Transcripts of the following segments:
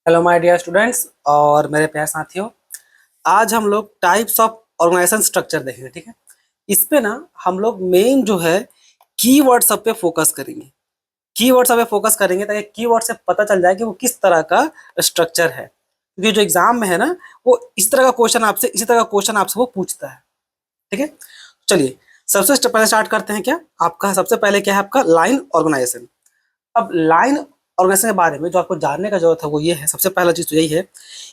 Hello my dear students और मेरे प्यारे साथियों। आज हम लोग टाइप्स ऑफ ऑर्गेनाइजेशन स्ट्रक्चर देखेंगे। ठीक है, इस पे ना हम लोग मेन जो है कीवर्ड सब पे फोकस करेंगे। कीवर्ड सब पे फोकस करेंगे ताकि कीवर्ड से पता चल जाए कि वो किस तरह का स्ट्रक्चर है, क्योंकि जो एग्जाम में है ना वो इस तरह का क्वेश्चन आपसे इसी तरह का क्वेश्चन आपसे वो पूछता है। ठीक है, चलिए सबसे पहले स्टार्ट करते हैं। क्या आपका सबसे पहले क्या है? आपका लाइन ऑर्गेनाइजेशन। अब लाइन ऑर्गेनाइजेशन के बारे में जो आपको जानने का जरूरत है वो ये है, सबसे पहला चीज तो यही है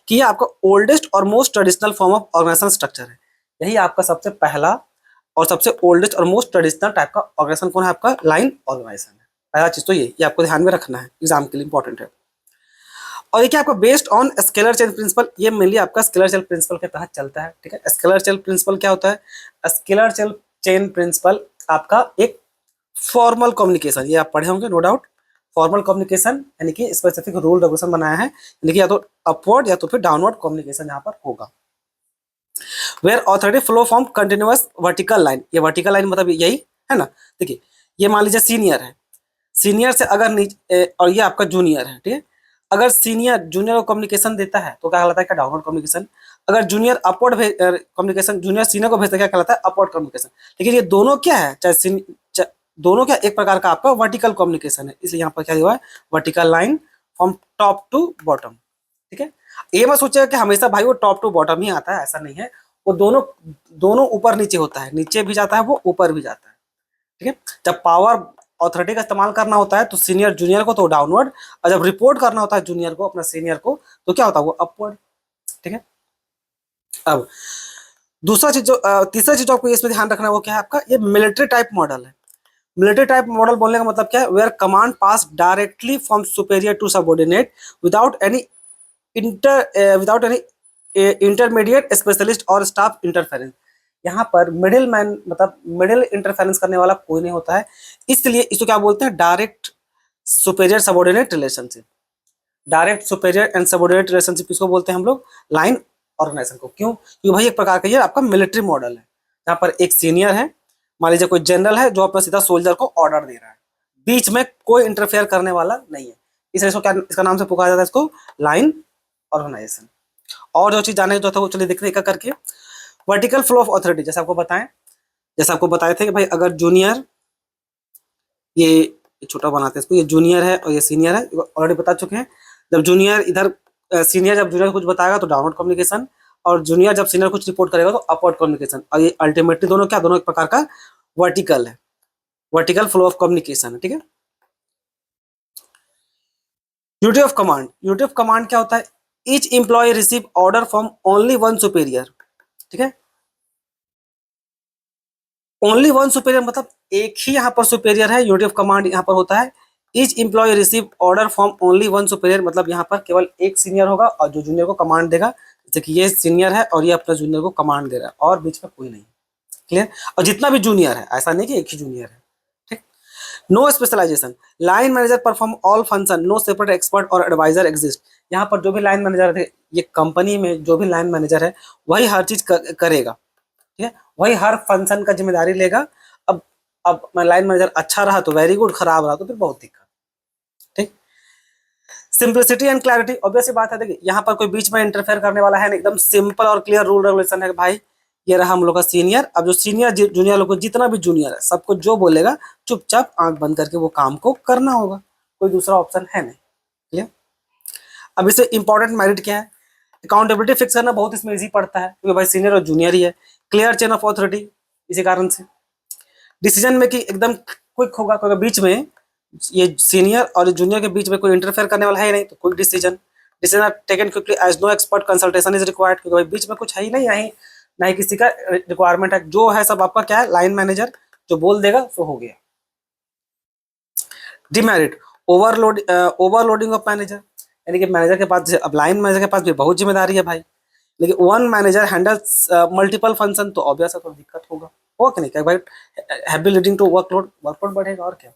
कि ये आपका ओल्डेस्ट और most traditional form of organization structure है। यही आपका सबसे पहला और सबसे ओल्डेस्ट और मोस्ट ट्रेडिशनल टाइप का ऑर्गेनाइजेशन कौन है? आपका लाइन ऑर्गेनाइजेशन है। पहला चीज तो ये आपको ध्यान में रखना है, एग्जाम के लिए इंपॉर्टेंट है। और ये क्या आपका based on scalar chain principle, ये मेनली आपका स्केलर चेन प्रिंसिपल के तहत चलता है। ठीक है, स्केलर चेन प्रिंसिपल क्या होता है? स्केलर चेन प्रिंसिपल आपका एक फॉर्मल कम्युनिकेशन, ये आप पढ़े होंगे नो डाउट। फॉर्मल कम्युनिकेशन यानी कि स्पेसिफिक रूल रेगुलेशन बनाया है, यानी कि या तो अपवर्ड या तो फिर डाउनवर्ड कम्युनिकेशन यहाँ पर होगा। Where authority flow from continuous vertical line, ये वर्टिकल लाइन मतलब यही है ना। देखिए ये मान लीजिए सीनियर है, सीनियर से अगर नीचे और ये आपका जूनियर है। ठीक है, अगर सीनियर जूनियर को कम्युनिकेशन देता है तो क्या कहलाता है? क्या डाउनवर्ड कम्युनिकेशन। अगर junior upward communication junior senior को भेजता है क्या कहलाता है? Upward communication. लेकिन ये दोनों क्या है? दोनों क्या एक प्रकार का आपका वर्टिकल कम्युनिकेशन है, इसलिए यहाँ पर क्या हुआ है? Vertical line from top to bottom. ठीक है, ये मत सोचेगा कि हमेशा भाई वो टॉप टू बॉटम ही आता है, ऐसा नहीं है। वो दोनों दोनों ऊपर नीचे होता है, नीचे भी जाता है वो ऊपर भी जाता है। ठीक है, जब पावर अथॉरिटी का इस्तेमाल करना होता है तो सीनियर जूनियर को तो डाउनवर्ड, और जब रिपोर्ट करना होता है जूनियर को अपना सीनियर को तो क्या होता है? वो अपवर्ड। ठीक है, अब दूसरा चीज जो तीसरा चीज जो आपको इसमें ध्यान रखना है वो क्या है? आपका ये मिलिट्री टाइप मॉडल है। मिलिट्री टाइप मॉडल बोलने का मतलब क्या है? Where command pass directly from superior to subordinate without any without any intermediate specialist और स्टाफ इंटरफेरेंस। यहाँ पर मिडिल मैन मतलब मिडिल इंटरफेरेंस करने वाला कोई नहीं होता है, इसलिए इसको क्या बोलते हैं? Direct superior subordinate relationship. Direct superior end subordinate relationship किसको बोलते हैं हम लोग? लाइन ऑर्गेनाइजेशन को। क्यों? क्योंकि भाई एक प्रकार का ये आपका मिलिट्री मॉडल है, जहाँ पर एक सीनियर है, मान लीजिए कोई जनरल है जो अपना सीधा सोल्जर को ऑर्डर दे रहा है, बीच में कोई इंटरफेयर करने वाला नहीं है, इसलिए इसको क्या इसका नाम से पुकारा जाता है? इसको लाइन ऑर्गेनाइजेशन। और जो चीज जाने जो था वो चलिए देखते हैं करके। वर्टिकल फ्लो ऑफ अथॉरिटी, जैसे आपको बताए थे कि भाई अगर जूनियर, ये छोटा बनाते हैं इसको, ये जूनियर है और ये सीनियर है, ऑलरेडी बता चुके हैं। जब जूनियर इधर सीनियर जब जूनियर कुछ बताएगा तो डाउनवर्ड कम्युनिकेशन, और जूनियर जब सीनियर कुछ रिपोर्ट करेगा तो अपवर्ड कम्युनिकेशन। और ये अल्टीमेटली दोनों क्या? दोनों एक प्रकार का वर्टिकल है, वर्टिकल फ्लो ऑफ कम्युनिकेशन है। ठीक है, unity of command, unity of command क्या होता है? Each employ receive order from only one superior. ठीक है, ओनली वन सुपेरियर मतलब एक ही यहाँ पर सुपेरियर है, यूनिटी ऑफ कमांड यहाँ पर होता है each employ receive order from only one superior, मतलब यहाँ पर केवल एक सीनियर होगा और जो जूनियर को कमांड देगा। जैसे कि ये सीनियर है और ये अपना जूनियर को कमांड दे रहा है और बीच में कोई नहीं। क्लियर? और जितना भी जूनियर है, ऐसा नहीं कि एक ही जूनियर है। ठीक, no specialization, line manager perform all function, no separate expert और एडवाइजर एग्जिस्ट। यहाँ पर जो भी लाइन मैनेजर है, ये कंपनी में जो भी लाइन मैनेजर है वही हर चीज करेगा। ठीक है, वही हर फंक्शन का जिम्मेदारी लेगा। अब अब लाइन मैनेजर अच्छा रहा तो वेरी गुड, खराब रहा तो फिर बहुत दिक्कत। ठीक, सिंप्लिसिटी एंड क्लैरिटी, ऑब्वियस बात है। देखिए यहाँ पर कोई बीच में इंटरफेयर करने वाला है नहीं, एकदम सिंपल और क्लियर रूल रेगुलेशन है कि भाई ये रहा हम लोग का सीनियर, अब जो सीनियर जूनियर लोग को जितना भी जूनियर है सबको जो बोलेगा चुपचाप आंख बंद करके वो काम को करना होगा, कोई दूसरा ऑप्शन है नहीं। क्लियर? अब इससे इंपॉर्टेंट मेरिट क्या है? अकाउंटेबिलिटी फिक्स करना बहुत इसमें इजी पड़ता है, क्योंकि भाई सीनियर और जूनियर ही है। क्लियर चेन ऑफ अथॉरिटी, इसी कारण से डिसीजन मेकिंग एकदम क्विक होगा, क्योंकि बीच में ये सीनियर और जूनियर के बीच में कोई इंटरफेयर करने वाला है ही नहीं, तो quick decision decision taken quickly as no expert consultation is required, क्योंकि भाई बीच में कुछ है ही नहीं, नहीं नहीं किसी का रिक्वायरमेंट है, जो है सब आपका क्या है? लाइन मैनेजर जो बोल देगा सो हो गया। डिमेरिट, ओवरलोडिंग ऑफ मैनेजर, यानी कि मैनेजर के पास, अब लाइन मैनेजर के पास भी बहुत जिम्मेदारी है भाई, लेकिन one manager handles multiple function, तो ऑब्वियस है थोड़ा दिक्कत होगा कि नहीं? क्या भाई? हैवी लीडिंग टू वर्कलोड बढ़ेगा और क्या।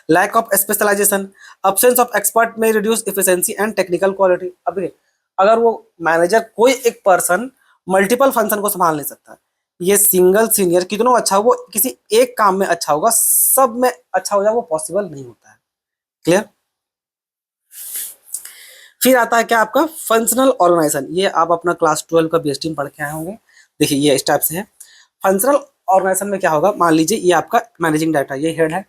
Lack of specialisation, absence of expert में reduce efficiency and technical quality. अब देखिए अगर वो मैनेजर कोई एक पर्सन मल्टीपल फंक्शन को संभाल नहीं सकता, ये सिंगल सीनियर कितना अच्छा हो, वो किसी एक काम में अच्छा होगा, सब में अच्छा हो जाए वो पॉसिबल नहीं होता है। क्लियर? फिर आता है क्या आपका फंक्शनल ऑर्गेनाइजेशन। ये आप अपना क्लास 12 का बीएसटी में पढ़ के आए होंगे। देखिए ये इस टाइप से है। फंक्शनल ऑर्गेनाइजेशन में क्या होगा, मान लीजिए ये आपका मैनेजिंग डायरेक्टर, ये हेड है।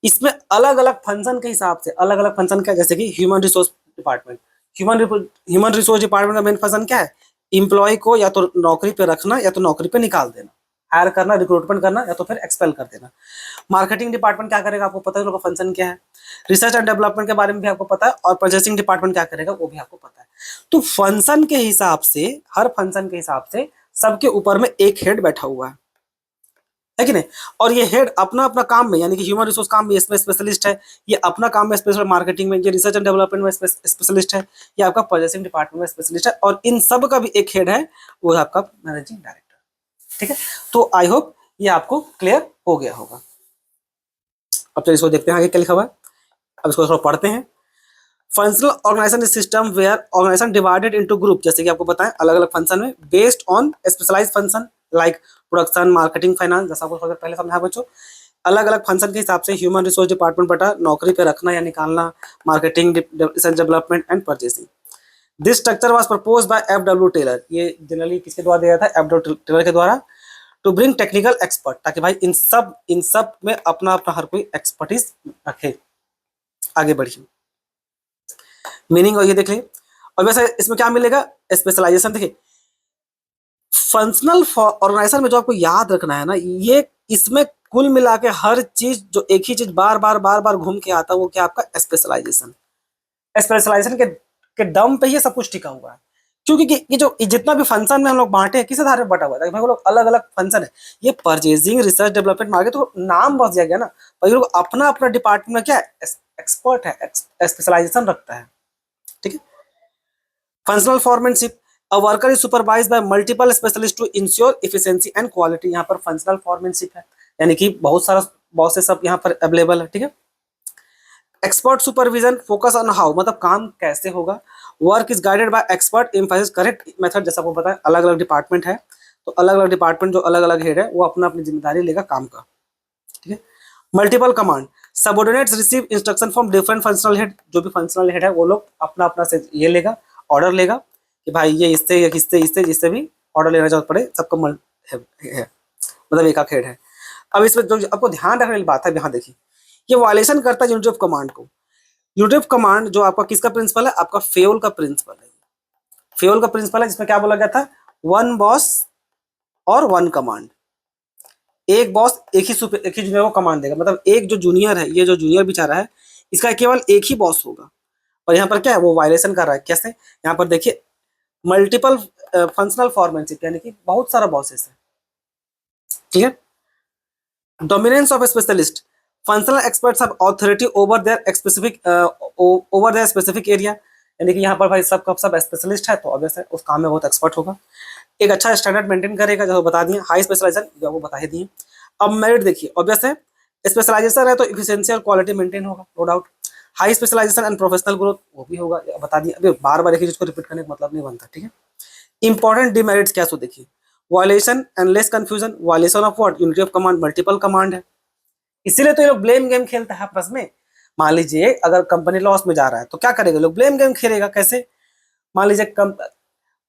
इसमें अलग अलग फंक्शन के हिसाब से अलग अलग फंक्शन क्या, जैसे कि human resource department. Human resource department का मेन फंक्शन क्या है, इम्प्लॉय को या तो नौकरी पे रखना या तो नौकरी पे निकाल देना, हायर करना, रिक्रूटमेंट करना या तो फिर एक्सपेल कर देना। मार्केटिंग डिपार्टमेंट क्या करेगा, आपको पता है उसका फंक्शन क्या है। रिसर्च एंड डेवलपमेंट के बारे में भी आपको पता है, और परचेसिंग डिपार्टमेंट क्या करेगा वो भी आपको पता है। तो फंक्शन के हिसाब से, हर फंक्शन के हिसाब से सबके ऊपर में एक हेड बैठा हुआ है कि नहीं। और ये हेड अपना अपना काम में, यानी कि ह्यूमन रिसोर्स काम में इसमें स्पेशलिस्ट है, ये अपना काम में स्पेशल, मार्केटिंग में, ये रिसर्च एंड डेवलपमेंट में स्पेशलिस्ट है, ये आपका परचेसिंग डिपार्टमेंट में स्पेशलिस्ट है, और इन सब का भी एक हेड है, वो है आपका मैनेजिंग डायरेक्टर। ठीक है, तो आई होप ये आपको क्लियर हो गया होगा। अब चलिए इसको देखते हैं आगे क्या लिखा हुआ है। अब इसको थोड़ा पढ़ते हैं। Functional organization system where organization divided into group, जैसे कि आपको बताएं अलग अलग फंक्शन में, based on specialized function like production, marketing, finance, जैसा आपको पहले समझा बच्चों। अलग अलग फंक्शन के हिसाब से ह्यूमन रिसोर्स डिपार्टमेंट बटा नौकरी पे रखना या निकालना, marketing, research development and purchasing. This structure was proposed by F W. Taylor, ये जनरली किसके द्वारा दिया था, एफ.डब्ल्यू. टेलर के द्वारा, टू ब्रिंग टेक्निकल एक्सपर्ट, ताकि भाई इन सब में अपना अपना हर कोई एक्सपर्टीज रखे, आगे बढ़िए। मीनिंग और ये देख लें। और वैसे इसमें क्या मिलेगा, स्पेशलाइजेशन। देखिए फंक्शनल ऑर्गेनाइजेशन में जो आपको याद रखना है ना, ये इसमें कुल मिला के हर चीज, जो एक ही चीज बार बार घूम के आता है, वो क्या आपका स्पेशलाइजेशन। स्पेशलाइजेशन के दम पे ये सब कुछ टिका हुआ है, क्योंकि ये जो जितना भी फंक्शन में हम लोग बांटे हैं, किस आधार पर बटा हुआ है, भाई वो लोग अलग अलग फंक्शन है। ये परचेजिंग, रिसर्च, डेवलपमेंट, मार्केट, तो नाम बस दिया गया ना, भाई लोग अपना अपना डिपार्टमेंट में क्या है, एक्सपर्ट है, स्पेशलाइजेशन रखता है। ठीक है। Functional foremanship, a worker is supervised by multiple specialist to ensure efficiency and quality. यहाँ पर फंक्शनल फॉर्मेनशिप है, यानी कि बहुत सारा बॉसेस सब यहाँ पर अवेलेबल है। ठीक है। Expert supervision, focus on how, मतलब काम कैसे होगा। Work is guided by expert, Mphasis correct method, जैसा आपको पता है अलग अलग डिपार्टमेंट है, तो अलग अलग डिपार्टमेंट जो अलग अलग हेड है, वो अपना अपनी जिम्मेदारी लेगा काम का। ठीक है। Multiple command, subordinates receive instruction from different functional head, जो भी फंक्शनल हेड है वो लोग अपना अपना से ये लेगा, ऑर्डर लेगा कि भाई ये इससे या इससे जिससे भी ऑर्डर लेना जरूरत पड़े, सबका है, मतलब एक हेड है। अब इसमें जो आपको ध्यान रखने वाली बात है, यहाँ देखिए, ये वायलेशन करता है यूनिटी ऑफ कमांड को। यूनिटी ऑफ कमांड जो आपका किसका प्रिंसिपल है, आपका फेयोल का प्रिंसिपल है। फेयोल का प्रिंसिपल है, जिसमें क्या बोला गया था, वन बॉस और वन कमांड। एक बॉस एक ही जूनियर को कमांड देगा, मतलब एक जो जूनियर है, ये जो जूनियर बेचारा है, इसका केवल एक ही बॉस होगा। और यहाँ पर क्या है, वो वायलेशन कर रहा है। कैसे, यहाँ पर देखिए मल्टीपल फंक्शनल फॉर्मेनशिप, यानी कि बहुत सारा बॉसेस है। ठीक है। Dominance of specialist, functional experts have authority over there specific area, यानी कि यहाँ पर भाई सब का सब स्पेशलिस्ट है, तो ऑब्वियसली उस काम में बहुत एक्सपर्ट होगा। एक अच्छा स्टैंडर्ड मेंटेन करेगा, जो बता दिए। हाई स्पेशलाइजेशन, जो वो बता ही दिए। अब मेरिट देखिए, ऑब्वियस है स्पेशलाइजेशन है तो इफिशिएंसी और क्वालिटी मेंटेन होगा, no doubt. High specialization and professional growth, वो भी होगा, बता दिए। अभी बार बार एक ही चीज को रिपीट करने का मतलब नहीं बनता। ठीक है। इंपॉर्टेंट डिमेरिट्स क्या, सो देखिए, violation and less confusion, violation of what, unity of command, multiple command है, इसीलिए तो ये लोग ब्लेम गेम खेलता है आपस में। मान लीजिए अगर कंपनी लॉस में जा रहा है, तो क्या करेगा, लोग ब्लेम गेम खेलेगा। कैसे, मान लीजिए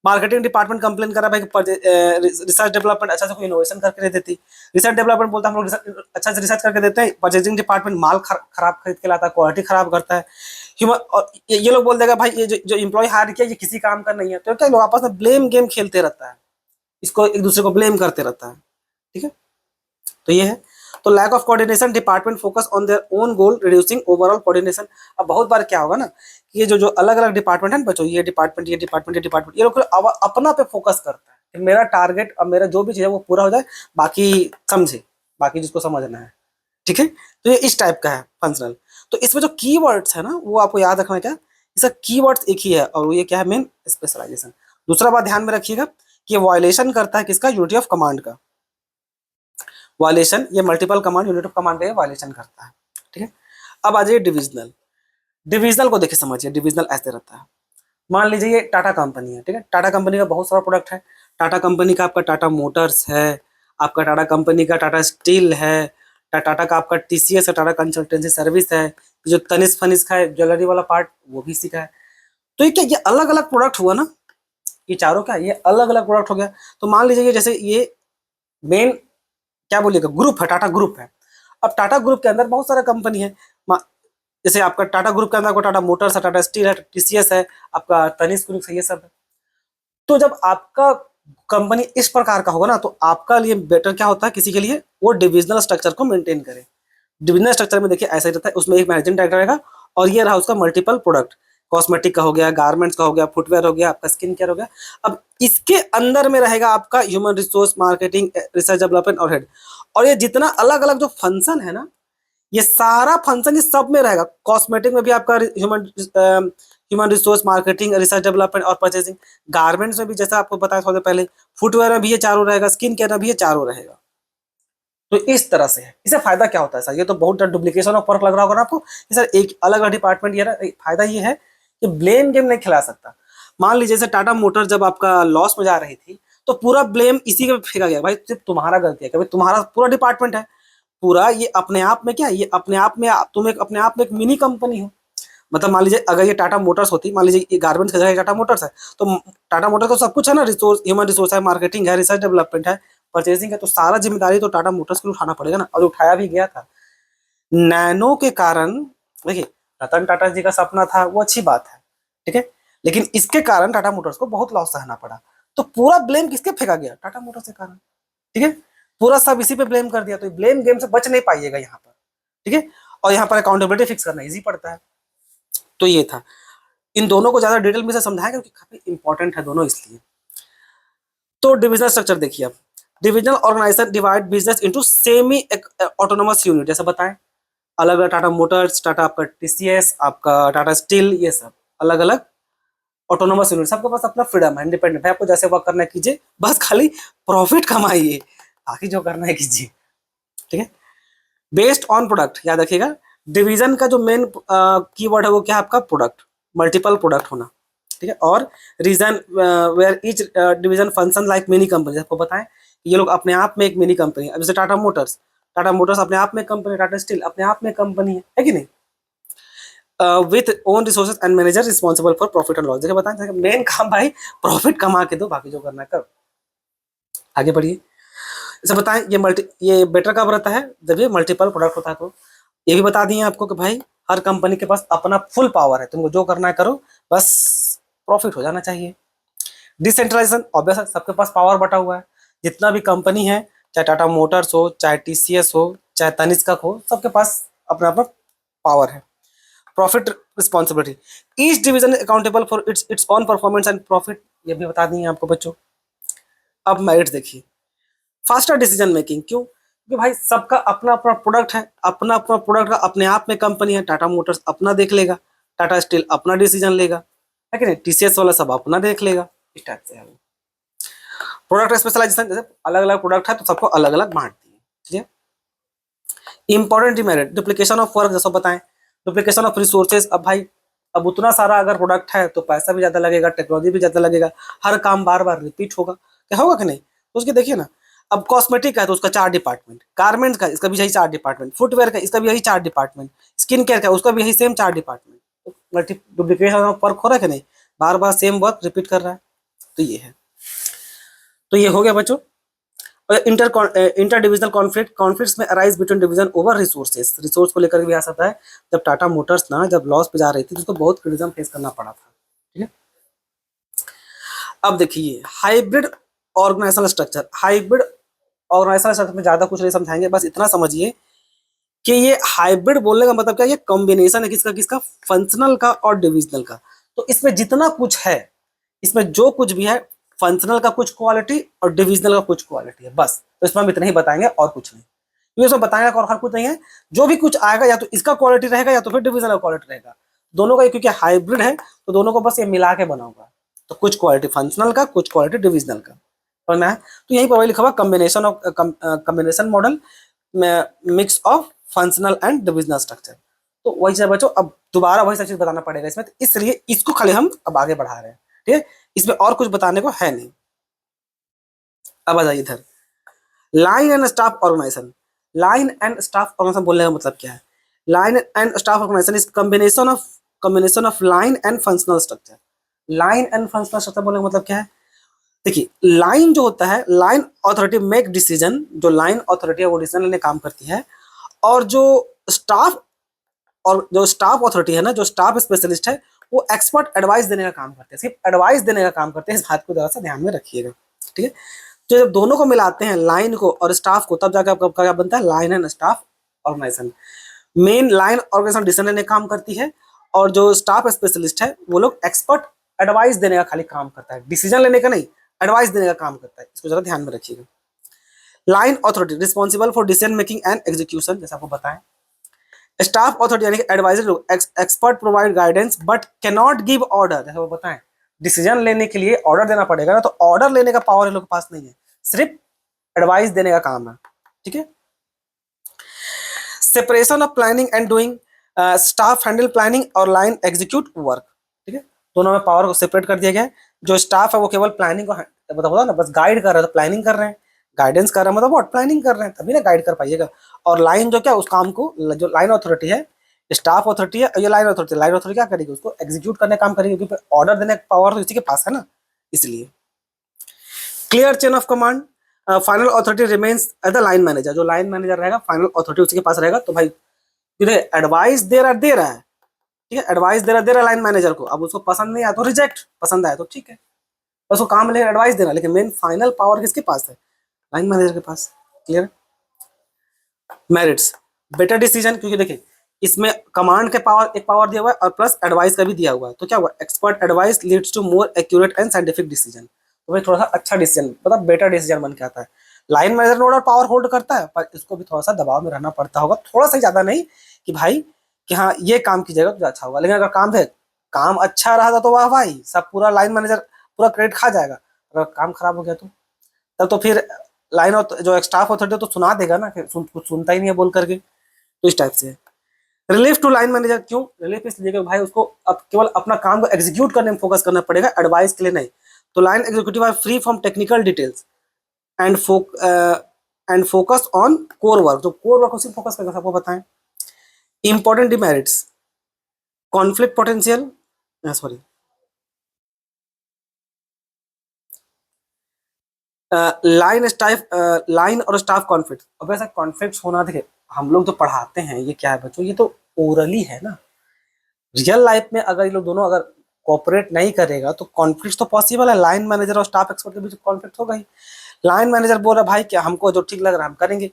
मार्केटिंग डिपार्टमेंट कंप्लेन करा भाई, रिसर्च डेवलपमेंट अच्छा से कोई इनोवेशन करके दे देती। रिसर्च डेवलपमेंट बोलता है हम लोग अच्छा से रिसर्च करके देते हैं, परचेजिंग डिपार्टमेंट माल खराब खरीद के लाता है, क्वालिटी खराब करता है। ह्यूमन, और ये लोग बोल देगा भाई ये जो एम्प्लॉय हायर किया ये किसी काम का नहीं है, तो क्या लोग आपस में ब्लेम गेम खेलते रहता है, इसको एक दूसरे को ब्लेम करते रहता है। ठीक है। तो ये है। तो lack of coordination, department focus on their own goal, reducing overall coordination. अब बहुत बार क्या होगा ना, कि ये जो अलग अलग डिपार्टमेंट है ना बच्चों, ये डिपार्टमेंट ये लोग अपना पे फोकस करता है कि मेरा टारगेट और मेरा जो भी चीज़ है वो पूरा हो जाए, बाकी समझे, बाकी जिसको समझना है। ठीक है। तो ये इस टाइप का है फंक्शनल। तो इसमें जो कीवर्ड्स है ना, वो आपको याद रखना, क्या इसका कीवर्ड्स एक ही है, और ये क्या है, मेन स्पेशलाइजेशन। दूसरा बात ध्यान में रखिएगा कि वायलेशन करता है किसका, यूनिटी ऑफ कमांड का। वायलेशन, ये multiple command, unit of command का वायलेशन करता है। ठीक है। अब आ जाइए डिविजनल। डिविजनल को देखिए, समझिए डिविजनल ऐसे रहता है। मान लीजिए ये टाटा कंपनी है। ठीक है। टाटा कंपनी का बहुत सारा प्रोडक्ट है। टाटा कंपनी का आपका टाटा मोटर्स है, आपका टाटा कंपनी का टाटा स्टील है, टाटा का आपका टीसीएस है, टाटा कंसल्टेंसी सर्विस है, जो तनिष्क फनिष्क है ज्वेलरी वाला पार्ट, वो भी सीखा है। तो ये क्या, ये अलग अलग प्रोडक्ट हुआ ना, ये चारों क्या, ये अलग अलग प्रोडक्ट हो गया। तो मान लीजिए जैसे ये मेन क्या बोलिएगा, ग्रुप है, टाटा ग्रुप है। अब टाटा ग्रुप के अंदर बहुत सारा कंपनी है। जैसे आपका टाटा ग्रुप के अंदर आपको टाटा मोटर्स है, टाटा स्टील है, टीसीएस है, आपका तनिष्क ग्रुप है, ये सब है। तो जब आपका कंपनी इस प्रकार का होगा ना, तो आपका लिए बेटर क्या होता है, किसी के लिए वो डिविजनल स्ट्रक्चर को मेंटेन करे। डिविजनल स्ट्रक्चर में देखिए ऐसा ही रहता है, उसमें एक मैनेजिंग डायरेक्टर रहेगा और ये रहा उसका मल्टीपल प्रोडक्ट, कॉस्मेटिक का हो गया, गारमेंट्स का हो गया, फुटवेयर हो गया, आपका स्किन केयर हो गया। अब इसके अंदर में रहेगा आपका human resource, marketing, research development और हेड। और ये जितना अलग अलग जो फंक्शन है ना, ये सारा फंक्शन इस सब में रहेगा। कॉस्मेटिक में भी आपका human resource, marketing, research development और परचेसिंग। गारमेंट्स में भी जैसा आपको बताया थोड़ा पहले, फुटवेयर में भी ये चारों रहेगा, स्किन केयर में भी ये चारों रहेगा। तो इस तरह से है। इससे फायदा क्या होता है सर, ये तो बहुत डुप्लीकेशन ऑफ वर्क लग रहा होगा ना आपको। सर एक अलग अलग डिपार्टमेंट, ये फायदा ये है कि ब्लेम गेम नहीं खिला सकता। मान लीजिए जैसे टाटा मोटर जब आपका लॉस में जा रही थी, तो पूरा ब्लेम इसी के फेंका गया, भाई सिर्फ तुम्हारा गलती है, कि भाई तुम्हारा पूरा डिपार्टमेंट है पूरा, ये अपने आप में क्या, ये अपने आप में तुम एक अपने आप में एक मिनी कंपनी हो। मतलब मान लीजिए अगर ये टाटा मोटर्स होती, मान लीजिए ये गारमेंट्स की जगह टाटा मोटर्स है, तो टाटा मोटर्स को सब कुछ है ना, रिसोर्स, ह्यूमन रिसोर्स है, मार्केटिंग है, रिसर्च डेवलपमेंट है, परचेसिंग है, तो सारा जिम्मेदारी तो टाटा मोटर्स को उठाना पड़ेगा ना, और उठाया भी गया था। नैनो के कारण, देखिए रतन टाटा जी का सपना था, वो अच्छी बात है, ठीक है, लेकिन इसके कारण टाटा मोटर्स को बहुत लॉस सहना पड़ा। तो पूरा ब्लेम किसके फेंका गया, टाटा मोटर्स के कारण, ठीक है, पूरा सब इसी पे ब्लेम कर दिया। तो ब्लेम गेम से बच नहीं पाइएगा यहाँ पर, ठीक है। और यहाँ पर अकाउंटेबिलिटी फिक्स करना इजी पड़ता है। तो ये था, इन दोनों को ज्यादा डिटेल में से समझाया क्योंकि काफी इंपॉर्टेंट है दोनों, इसलिए। तो डिविजनल स्ट्रक्चर देखिए आप, divisional organization divide business into semi autonomous unit, जैसे बताएं अलग अलग टाटा मोटर्स, टाटा आपका टीसीएस, आपका टाटा स्टील, ये सब अलग अलग ऑटोनोमस यूनिट, सबके पास अपना फ्रीडम है, इंडिपेंडेंट है, आपको जैसे वर्क करना है कीजिए, बस खाली प्रॉफिट कमाइए, बाकी जो करना है कीजिए, ठीक है। बेस्ड ऑन प्रोडक्ट, याद रखिएगा, डिवीजन का जो मेन कीवर्ड है वो क्या है आपका, प्रोडक्ट, मल्टीपल प्रोडक्ट होना, ठीक है। और region where each division function like mini company, आपको बताएं ये लोग अपने आप में एक मिनी कंपनी है। जैसे टाटा मोटर्स, टाटा मोटर्स अपने आप में कंपनी, टाटा स्टील अपने आप में कंपनी है कि नहीं, with own resources and manager responsible for profit and loss. देखिए बताएं मेन काम भाई प्रॉफिट कमा के दो, बाकी जो करना है करो। आगे बढ़िए, जैसे बताएं ये बेटर कब रहता है, जब ये मल्टीपल प्रोडक्ट होता है। तो ये भी बता दिए आपको कि भाई हर कंपनी के पास अपना फुल पावर है, तुमको जो करना है करो, बस प्रॉफिट हो जाना चाहिए। डिसेंट्रलाइजेशन, ऑब्वियस है, सबके पास पावर बटा हुआ है, जितना भी कंपनी है, चाहे टाटा मोटर्स हो, चाहे टीसीएस हो, चाहे तनिष्क हो, सबके पास अपना अपना पावर है। Profit responsibility, each division accountable for its on performance and profit, ये भी बता दिए आपको बच्चों। अब मेरिट देखिए, फास्टर डिसीजन मेकिंग, क्यों, क्योंकि भाई सबका अपना अपना प्रोडक्ट है, अपना अपना प्रोडक्ट का अपने आप में कंपनी है। टाटा मोटर्स अपना देख लेगा, टाटा स्टील अपना डिसीजन लेगा, है कि नहीं, टीसीएस वाला सब अपना देख लेगा, इस टाइप से है। प्रोडक्ट स्पेशलाइजेशन, जैसे अलग अलग प्रोडक्ट है तो सबको अलग अलग बांट दिए, ठीक है। Important demerit, duplication of work, जैसा बताएं, डुप्लीकेशन ऑफ रिसोर्सेज। अब भाई अब उतना सारा अगर प्रोडक्ट है तो पैसा भी ज्यादा लगेगा, टेक्नोलॉजी भी ज्यादा लगेगा, हर काम बार बार रिपीट होगा, क्या होगा कि नहीं। तो उसके देखिए ना, अब कॉस्मेटिक है तो उसका 4 डिपार्टमेंट, गारमेंट्स का इसका भी यही 4 डिपार्टमेंट, फुटवेयर का इसका भी यही 4 डिपार्टमेंट, स्किन केयर का उसका भी यही same 4 department. Duplication of work हो रहा है कि नहीं, बार बार सेम वर्क रिपीट कर रहा है, तो ये है। तो ये हो गया बच्चों। इंटर डिविजनल कॉन्फ्लिक्ट, कॉन्फ्लिक्ट्स में arise between division over resources, resource को लेकर भी आ सकता है। जब टाटा मोटर्स ना जब लॉस पे जा रही थी तो उसको बहुत क्रिटिसिज्म फेस करना पड़ा था, ठीक है। अब देखिए hybrid organizational structure, hybrid organizational structure में ज्यादा कुछ नहीं समझाएंगे, बस इतना समझिए कि ये हाइब्रिड बोलने का मतलब क्या, ये कॉम्बिनेशन है किसका किसका, फंक्शनल का और डिविजनल का। तो इसमें जितना कुछ है, इसमें जो कुछ भी है, फंक्शनल का कुछ क्वालिटी और डिविजनल का कुछ क्वालिटी है, बस। तो इसमें हम इतना ही बताएंगे और कुछ नहीं, क्योंकि इसमें बताएंगे और हर कुछ नहीं है। जो भी कुछ आएगा या तो इसका क्वालिटी रहेगा या तो फिर डिविजनल का क्वालिटी रहेगा, दोनों का, क्योंकि हाइब्रिड है तो दोनों को बस ये मिला के बना होगा। तो कुछ क्वालिटी फंक्शनल का, कुछ क्वालिटी डिविजनल का पढ़ना है। तो यहीं पर वही लिखा हुआ combination of combination model, mix of functional and divisional structure. तो वही चीज बच्चों, अब दोबारा वही सब चीज बताना पड़ेगा इसमें, तो इसलिए इसको खाली हम अब आगे बढ़ा रहे हैं, ठीक है। इसमें और कुछ बताने को है नहीं। अब आ जाइए इधर, line and staff organization. Line and staff organization बोलने का मतलब क्या है, line and staff organization is combination of line and functional structure. Line and functional structure बोलने का मतलब क्या है? देखिए, लाइन जो होता है, लाइन अथॉरिटी मेक डिसीजन, जो लाइन अथॉरिटी है वो डिसीजन लेने काम करती है, और स्टाफ जो स्टाफ अथॉरिटी है ना, जो स्टाफ स्पेशलिस्ट है, वो एक्सपर्ट एडवाइस देने का काम करते हैं, सिर्फ एडवाइस देने का काम करते हैं। इस बात को जरा सा ध्यान में रखिएगा, ठीक है। तो जब दोनों को मिलाते हैं, लाइन को और स्टाफ को, तब जाकर आपका क्या बनता है? Line and staff organization. Main line organization decision लेने का काम करती है, और जो स्टाफ स्पेशलिस्ट है वो लोग एक्सपर्ट एडवाइस देने का खाली काम करता है, डिसीजन लेने का नहीं, एडवाइस देने का काम करता है। इसको जरा ध्यान में रखिएगा। Line authority responsible for decision making and execution, जैसे आपको बताएं। स्टाफ अथॉरिटी यानी कि एडवाइजर लोग, expert provide guidance but can not give order, जैसे वो बताएं। डिसीजन लेने के लिए ऑर्डर देना पड़ेगा ना, तो ऑर्डर लेने का पावर इन लोग के पास नहीं है, सिर्फ एडवाइस देने का काम है, ठीक है। Separation of planning and doing, staff handle planning और लाइन एग्जीक्यूट वर्क, ठीक है। दोनों में पावर को सेपरेट कर दिया गया है। जो स्टाफ है वो केवल प्लानिंग को बताओ ना, बस गाइड कर रहा है, तो प्लानिंग कर रहे हैं, गाइडेंस कर रहे हैं, मतलब व्हाट, प्लानिंग कर रहे हैं, तभी ना गाइड कर पाइएगा। और लाइन जो क्या, उस काम को, जो लाइन अथॉरिटी है, स्टाफ अथॉरिटी है, ये लाइन अथॉरिटी क्या करेगी? उसको एग्जीक्यूट करने का काम करेगी, क्योंकि ऑर्डर देने का पावर तो इसी के पास है ना, इसलिए। Clear chain of command, final authority remains as the line manager, जो लाइन मैनेजर रहेगा, फाइनल अथॉरिटी उसी के पास रहेगा। तो भाई एडवाइस दे रहा है, ठीक है, एडवाइस दे रहा है लाइन मैनेजर को। अब उसको पसंद नहीं आया तो रिजेक्ट, पसंद आया तो ठीक है, बस वो काम लेकर एडवाइस देना, लेकिन मेन फाइनल पावर किसके पास है? लाइन मैनेजर के पास। क्लियर। मेरिट्स, बेटर डिसीजन, क्योंकि देखिए इसमें कमांड के पावर, एक पावर दिया हुआ है, और प्लस एडवाइस का भी दिया हुआ है, तो क्या हुआ? Expert advice leads to more accurate and scientific decision, तो भाई थोड़ा सा अच्छा डिसीजन, मतलब बेटर डिसीजन बन के आता है। Line manager no doubt power hold करता है, पर इसको भी थोड़ा सा दबाव में रहना पड़ता होगा, थोड़ा सा ज्यादा नहीं, कि भाई कि हाँ ये काम कीजिएगा तो अच्छा होगा। लेकिन अगर काम अच्छा रहा तो वाह भाई, सब पूरा लाइन मैनेजर पूरा क्रेडिट खा जाएगा। अगर काम खराब हो गया तो तब तो फिर लाइन जो स्टाफ अथॉरिटी तो सुना देगा ना, कुछ सुनता ही नहीं है बोल करके, तो इस टाइप से है। रिलीफ टू लाइन मैनेजर, क्यों रिलीफ? इसलिए कि भाई उसको अब केवल अपना काम को एग्जीक्यूट करने में फोकस करना पड़ेगा, एडवाइस के लिए नहीं। तो line executive are free from technical details and focus on core work, जो कोर वर्क उसी फोकस करेगा। सबको बताएं important demerits, conflict potential, sorry, line और स्टाफ कॉन्फ्लिक्ट। अब ऐसा कॉन्फ्लिक्ट होना, देखिए हम लोग जो पढ़ाते हैं ये क्या है बच्चों, ये तो ओरली है ना। रियल लाइफ में अगर ये लोग दोनों अगर कोऑपरेट नहीं करेगा तो कॉन्फ्लिक्ट तो पॉसिबल है, लाइन मैनेजर और स्टाफ एक्सपर्ट के बीच कॉन्फ्लिक्ट होगा ही। लाइन मैनेजर बोल रहा है भाई क्या हमको जो ठीक लग रहा है हम करेंगे,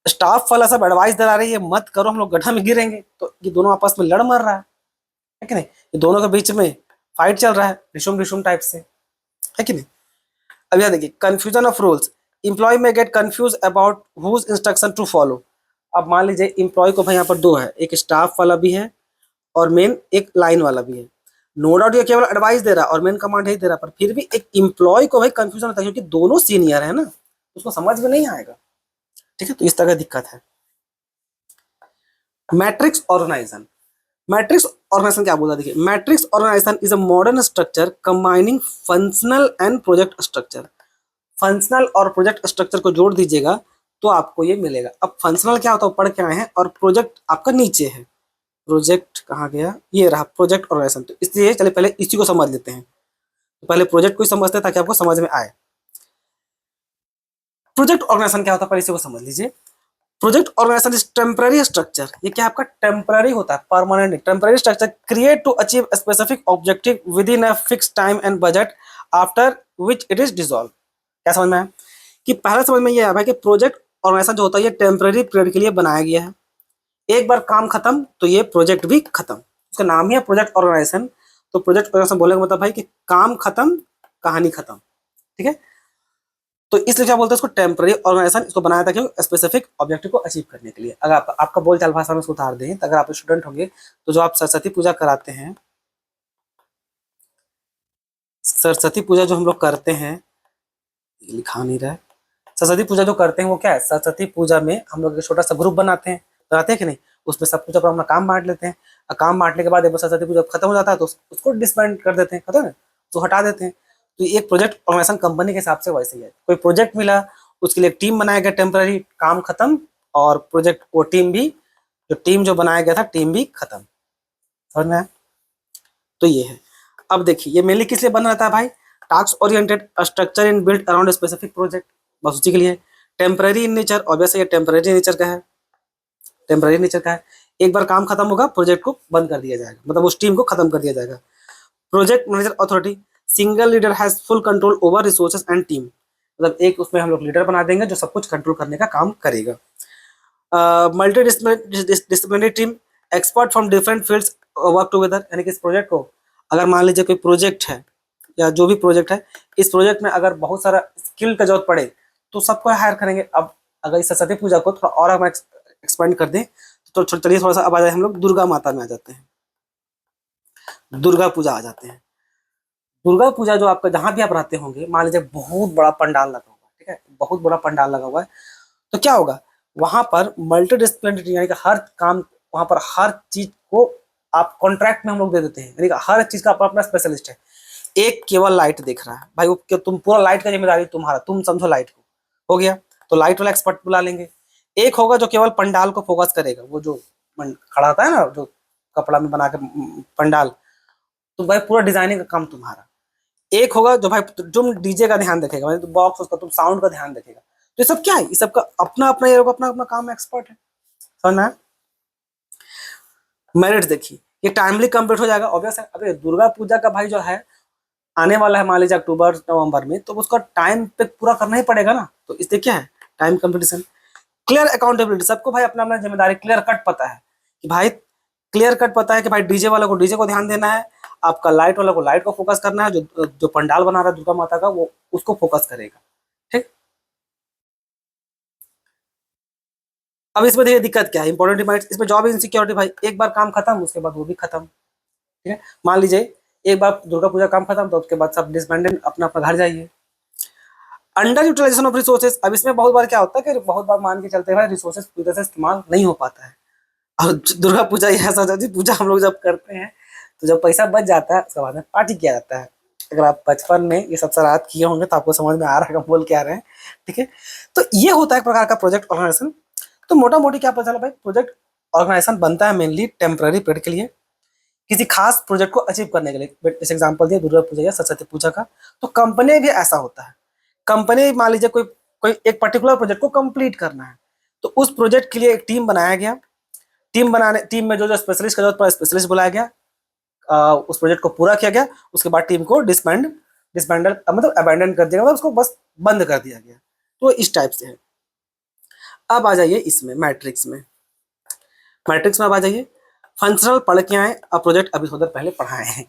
स्टाफ वाला सब एडवाइस दे रही है मत करो हम लोग गड्ढा में गिरेंगे, तो ये दोनों आपस में लड़ मर रहा है कि नहीं? ये दोनों के बीच में फाइट चल रहा है, रिशुम रिशुम टाइप से, है कि नहीं? अब यह देखिए confusion of roles, employee may get confuse about whose instruction to follow. अब मान लीजिए इंप्लॉय को भाई यहाँ पर दो है, एक स्टाफ वाला भी है और मेन एक लाइन वाला भी है। नो डाउट ये केवल एडवाइस दे रहा है और मेन कमांड ही दे रहा है, पर फिर भी एक इंप्लॉय को भाई कंफ्यूजन होता है, क्योंकि दोनों सीनियर है ना, उसको समझ में नहीं आएगा, ठीक है। तो इस तरह की दिक्कत है। मैट्रिक्स ऑर्गेनाइजेशन, मैट्रिक्स ऑर्गेनाइजेशन क्या बोला? देखिए matrix organization is a modern structure combining functional and project structure. Functional और प्रोजेक्ट स्ट्रक्चर को जोड़ दीजिएगा तो आपको ये मिलेगा। अब फंक्शनल क्या होता है पढ़ के आए हैं, और प्रोजेक्ट आपका नीचे है। प्रोजेक्ट कहाँ गया? ये रहा प्रोजेक्ट ऑर्गेनाइजेशन। तो इसलिए चलिए पहले इसी को समझ लेते हैं, तो पहले प्रोजेक्ट को ही समझते हैं ताकि आपको समझ में आए। प्रोजेक्ट ऑर्गेनाइजेशन क्या होता है, पहले इसी को समझ लीजिए। Project organization is temporary structure, ये क्या आपका टेम्पररी होता है, permanent temporary structure create to achieve specific objective within a fix time and budget after which it is dissolve. क्या समझ में आया? कि पहला समझ में ये आया भाई कि प्रोजेक्ट ऑर्गेनाइजेशन जो होता है ये टेम्पररी पीरियड के लिए बनाया गया है, एक बार काम खत्म तो ये प्रोजेक्ट भी खत्म, उसका नाम ही है प्रोजेक्ट ऑर्गेनाइजेशन। तो प्रोजेक्ट ऑर्गेनाइजेशन बोलने का मतलब भाई कि काम खत्म कहानी खत्म, ठीक है। तो इसलिए क्या बोलते हैं इसको टेम्पररी ऑर्गेनाइजेशन, इसको बनाया था क्यों? स्पेसिफिक ऑब्जेक्टिव को अचीव करने के लिए। अगर आपका बोलचाल भाषा में सुधार दें, तो अगर आप स्टूडेंट होंगे तो जो आप सरस्वती पूजा कराते हैं, सरस्वती पूजा जो हम लोग करते हैं, लिखा नहीं रहा है, सरस्वती पूजा जो करते हैं वो क्या है? सरस्वती पूजा में हम लोग एक छोटा सा ग्रुप बनाते हैं कि नहीं? उसमें सब कुछ अपना काम बांट लेते हैं, और काम बांटने के बाद एक बार सरस्वती पूजा खत्म हो जाता है तो उसको डिसबैंड कर देते हैं, खत्म है तो हटा देते हैं। तो एक प्रोजेक्ट ऑर्गेनाइजेशन कंपनी के हिसाब से वैसे ही है, कोई प्रोजेक्ट मिला उसके लिए टीम बनाया गया, टेम्पररी काम खत्म, और प्रोजेक्ट वो टीम भी, जो टीम जो बनाया गया था टीम भी खत्म, समझ में आया? तो ये है। अब देखिए ये मेनली किस लिए बना रहता है भाई, task oriented structure in built around specific project, बस उसी के लिए। टेम्पररी इन नेचर, ऑब्वियसली ये टेम्पररी नेचर का है, टेम्पररी नेचर का है। एक बार काम खत्म होगा प्रोजेक्ट को बंद कर दिया जाएगा, मतलब उस टीम को खत्म कर दिया जाएगा। Project manager authority, single leader has full control over resources and team, मतलब एक उसमें हम लोग लीडर बना देंगे जो सब कुछ कंट्रोल करने का काम करेगा। Multi disciplinary team, expert from different fields work together, यानी कि इस प्रोजेक्ट को अगर मान लीजिए कोई प्रोजेक्ट है या जो भी प्रोजेक्ट है, इस प्रोजेक्ट में अगर बहुत सारा स्किल का जरूरत पड़े तो सबको हायर करेंगे। अब अगर इस सरस्वती पूजा को थोड़ा और हम एक्सपेंड कर दें तो चलिए थोड़ा सा अब आ जाए हम लोग दुर्गा माता में आ जाते हैं, दुर्गा पूजा आ जाते हैं। दुर्गा पूजा जो आपका जहां भी आप रहते होंगे, मान लीजिए बहुत बड़ा पंडाल लगा हुआ है, ठीक है, बहुत बड़ा पंडाल लगा हुआ है, तो क्या होगा वहां पर मल्टी डिसिप्लिनरी, यानी कि हर काम वहां पर हर चीज को आप कॉन्ट्रैक्ट में हम लोग दे देते हैं, यानी कि हर चीज का अपना अपना स्पेशलिस्ट है। एक केवल लाइट देख रहा है भाई, वो तुम पूरा लाइट का जिम्मेदारी तुम्हारा, तुम समझो लाइट को, हो गया, तो लाइट वाला एक्सपर्ट बुला लेंगे। एक होगा जो केवल पंडाल को फोकस करेगा, वो जो खड़ा होता है ना जो कपड़ा में बना के पंडाल, तो भाई पूरा डिजाइनिंग का काम तुम्हारा। एक होगा जो भाई तुम डीजे का ध्यान रखेगा, मतलब बॉक्स उसका, तुम साउंड का ध्यान रखेगा। तो ये सब क्या है, ये सबका अपना अपना ये लोग अपना अपना काम में एक्सपर्ट है, समझना है। मेरिट देखिए, ये टाइमली कंप्लीट हो जाएगा, ऑब्वियस है। अबे दुर्गा पूजा का भाई जो है आने वाला है, मान लीजिए अक्टूबर नवंबर में, तो उसका टाइम पे पूरा करना ही पड़ेगा ना, तो इसलिए क्या है टाइम कंपटीशन। क्लियर अकाउंटेबिलिटी, सबको भाई अपना अपना जिम्मेदारी क्लियर कट पता है कि भाई, क्लियर कट पता है कि भाई डीजे वाला को डीजे को ध्यान देना है, आपका लाइट वाला को लाइट को फोकस करना है, जो जो पंडाल बना रहा है दुर्गा माता का वो उसको फोकस करेगा, ठीक। अब इसमें देखिए दिक्कत क्या है, इंपॉर्टेंट डिमांड, इसमें जॉब इनसिक्योरिटी भाई, एक बार काम खत्म उसके बाद वो भी खत्म, ठीक है। मान लीजिए एक बार दुर्गा पूजा काम खत्म तो उसके बाद सब डिसबैंडेड अपना अपना घर जाइए। अंडर यूटिलाइजेशन ऑफ रिसोर्सेज, अब इसमें बहुत बार क्या होता है कि बहुत बार मान के चलते हैं रिसोर्सेज पूरी तरह से इस्तेमाल नहीं हो पाता है। और दुर्गा पूजा यह सरस्वती पूजा हम लोग जब करते हैं तो जब पैसा बच जाता है उसके बाद में पार्टी किया जाता है। अगर आप बचपन में ये सब शरारत किए होंगे तो आपको समझ में आ रहा है हम बोल के आ रहे हैं, ठीक है। तो ये होता है एक प्रकार का प्रोजेक्ट ऑर्गेनाइजेशन। तो मोटा मोटी क्या पता चला भाई, प्रोजेक्ट ऑर्गेनाइजेशन बनता है मेनली टेम्पररी पीरियड के लिए, किसी खास प्रोजेक्ट को अचीव करने के लिए। जैसे एग्जाम्पल दिया दुर्गा पूजा या सरस्वती पूजा का, तो कंपनी भी ऐसा होता है। कंपनी मान लीजिए कोई कोई एक पर्टिकुलर प्रोजेक्ट को कंप्लीट करना है, तो उस प्रोजेक्ट के लिए एक टीम बनाया गया, टीम में जो जो स्पेशलिस्ट का जरूरत पड़ा स्पेशलिस्ट बुलाया गया, उस प्रोजेक्ट को पूरा किया गया, उसके बाद टीम को डिसबैंडल मतलब अबैंडन कर दिया, मतलब उसको बस बंद कर दिया गया। तो इस टाइप से है। अब आ जाइए इसमें मैट्रिक्स में, मैट्रिक्स में अब आ जाइए, फंक्शनल पढ़ के आए, अब प्रोजेक्ट अभी थोड़ी देर पहले पढ़ाए हैं।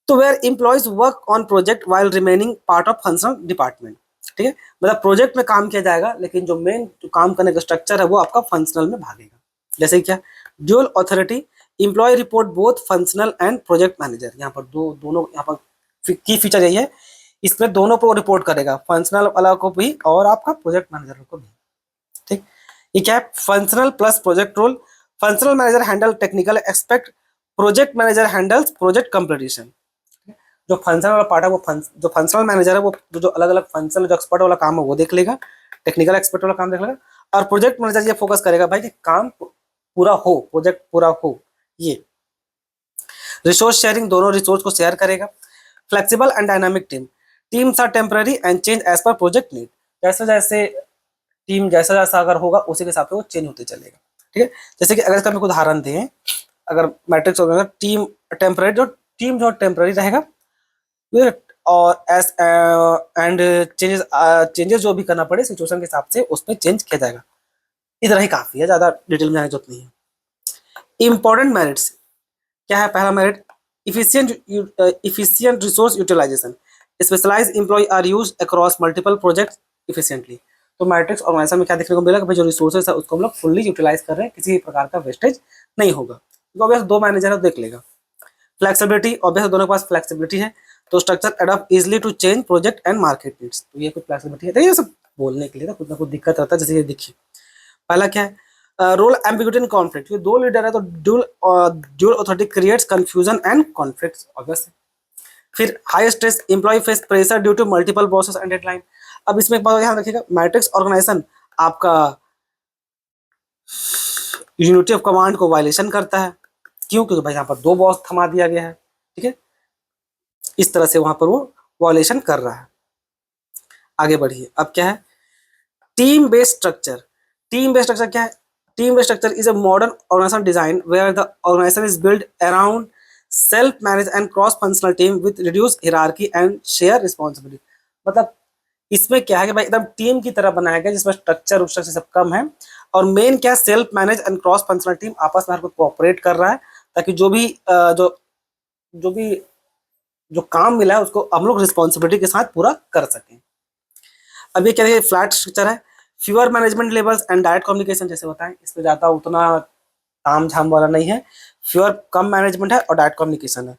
तो where employees work on project while remaining part of functional department, ठीक है, मतलब प्रोजेक्ट में काम किया जाएगा लेकिन जो मेन काम करने का स्ट्रक्चर है वो आपका फंक्शनल में भागेगा। जैसे क्या, dual authority, employee report both functional and project manager, यहाँ पर दोनों यहाँ पर की फीचर यही है, इसमें दोनों को रिपोर्ट करेगा, फंक्शनल वाला को भी और आपका प्रोजेक्ट मैनेजर को भी, ठीक। ये क्या है, functional plus project role. Functional manager handle technical aspect, project manager handles project completion. जो फंक्शनल वाला पार्ट है वो जो फंक्शनल मैनेजर है वो जो अलग अलग फंक्शनल जो एक्सपर्ट वाला काम है वो देख लेगा, टेक्निकल एक्सपर्ट वाला काम देख लेगा, और प्रोजेक्ट मैनेजर ये फोकस करेगा भाई कि काम पूरा हो, प्रोजेक्ट पूरा हो। ये रिसोर्स शेयरिंग, दोनों रिसोर्स को शेयर करेगा। Flexible and dynamic team, teams are temporary and change as per project need, जैसे जैसे टीम जैसा जैसा अगर होगा उसी के हिसाब से वो चेंज होते चलेगा, ठीक है। जैसे कि अगर इसका मैं उदाहरण दें, अगर मैट्रिक्स होगा टीम टेम्पररी, जो टेम्पररी रहेगा, और एस एंड चेंजेस जो भी करना पड़े सिचुएशन के हिसाब से उसमें चेंज किया जाएगा। इतना ही काफी है, ज्यादा डिटेल में जाने की जरूरत नहीं है। इंपॉर्टेंट मेरिट्स क्या है, पहला merit efficient resource utilization, specialize employee are use across multiple project efficiently. तो मैट्रिक्स ऑर्गेनाइजेशन में क्या देखने को मिला कि भाई जो रिसोर्सेज है उसको हम लोग फुल्ली यूटिलाइज कर रहे हैं, किसी प्रकार का वेस्टेज नहीं होगा, तो ऑब्वियस दो मैनेजर है देख लेगा। फ्लेक्सिबिलिटी, ऑब्वियस दोनों के पास फ्लेक्सिबिलिटी है, तो structure adopt easily to change project and market needs, तो ये कुछ फ्लेक्सिबिलिटी है। ये सब बोलने के लिए ना कुछ ना कुछ दिक्कत रहता है, जैसे ये देखिए पहला क्या है, रोल एम्बिग्यूटी एंड कॉन्फ्लिक्ट, ये दो लीडर है तो dual authority creates confusion and conflicts obvious. फिर high stress, employ face pressure due to multiple bosses and deadline. अब इसमें एक बात ध्यान रखिएगा, मैट्रिक्स ऑर्गेनाइजेशन आपका यूनिटी ऑफ कमांड को वायलेशन करता है, क्यों, क्योंकि भाई यहाँ पर दो बॉस थमा दिया गया है, ठीक है। इस तरह से वहां पर वो वॉयलेशन कर रहा है। आगे बढ़िए, अब क्या है team based structure. Team based structure क्या है? Team based structure is a modern organisation design where the organisation is build around self manage and cross functional team with reduce hierarchy and share responsibility. मतलब इसमें क्या है कि भाई एकदम team की तरह बनाया गया जिसमें स्ट्रक्चर सब कम है, और मेन क्या है self manage and cross functional team आपस में हर कोई कोऑपरेट कर रहा है, ताकि जो भी जो काम मिला है उसको हम लोग रिस्पॉन्सिबिलिटी के साथ पूरा कर सकें। अब ये क्या है फ्लैट स्ट्रक्चर है, fewer management levels and direct communication, जैसे बताएं इसमें ज़्यादा उतना ताम झाम वाला नहीं है, फ्यूअर कम मैनेजमेंट है और डायरेक्ट कम्युनिकेशन है।